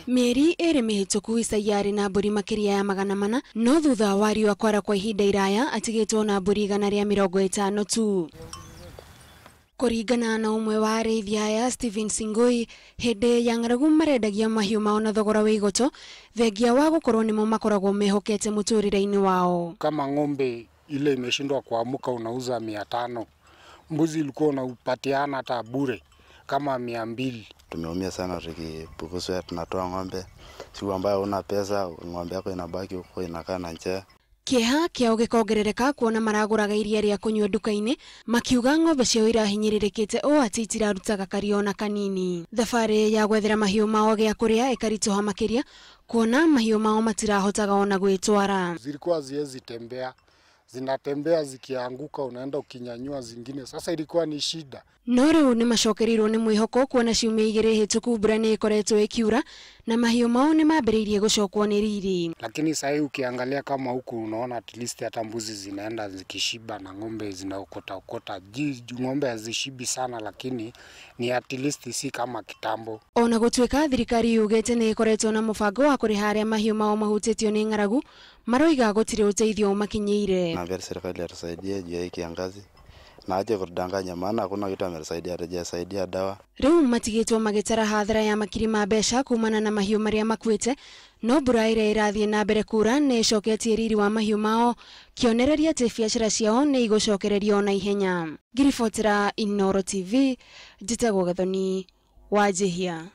Meri ere mihituku Isayari na mburi makiria ya 400 no thutha wa riũa kwara kwa ihinda iraya atigĩtwo na mburi 150 tu. Kũringana na umwe wa arĩithia aya Stephen Singui, hĩndĩ ya ng'aragu marendagia mahiũ mao na thogora wa igoto thengia wa gũkorwo nĩmo makoragwo mehokete mũtũrĩre-inĩ wao. Kama ng'ombe ile imeshindwa kuamka unauza 500, mbuzi ilikuwa unapatiana hata bure kama 200. Tumeumia sana tukipuguswa, tunatoa ng'ombe siku ambayo una pesa, ng'ombe yako inabaki huko inakaa na njaa. Kĩeha kĩao gĩkongerereka kuona maragũraga iria rĩa kũnyua nduka-inĩ makiuga ng'ombe ciao irahinyĩrĩrĩkĩte o atĩ itirarutaga kario na kanini. Thabarĩ ya gwethera mahiũ mao gĩa kũrĩa ĩkaritũha makĩria kuona mahiũ mao matirahotaga ona gwĩtwara. Zilikuwa ziezi tembea, zinatembea zikianguka unaenda ukinyanyua zingine, sasa ilikuwa ni shida. No rĩu nĩ macokerirwo nĩ mwĩhoko kuona ciumia 2 hĩtũku mbura nĩ ĩkoretwo ĩkiura na mahiũ mao nĩ mambĩrĩirie gũcokwo nĩ riri. Lakini sasa ukiangalia kama huku unaona at least hata mbuzi zinaenda zikishiba na ng'ombe zinaokota. Ng'ombe hazishibi sana lakini ni at least si kama kitambo. Ona gũtuĩka thirikari yugĩte nĩ ĩkoretwo na mũbango wa kũrĩha arĩa mahiũ mao mahutĩtio nĩ ng'aragu, maroiga gũtirĩ ũteithio makinyĩire. Na serikali atusaidie juu ya kiangazi. Na aje kudanganya maana hakuna kitu ametusaidia, hajasaidia dawa. Rĩu matigĩtwo magĩtara hathara ya makiri ma mbeca kumana na mahiũ marĩa makuĩte, no mbura ĩrĩa ĩrathiĩ na mbere kura nĩ ĩcoketie riri wa mahiũ mao, kĩonereria atĩ biacara ciao nĩ igũcokererio na ihenya. Ngiribotera Inooro TV, njĩtagwo Gathoni Wanjihia.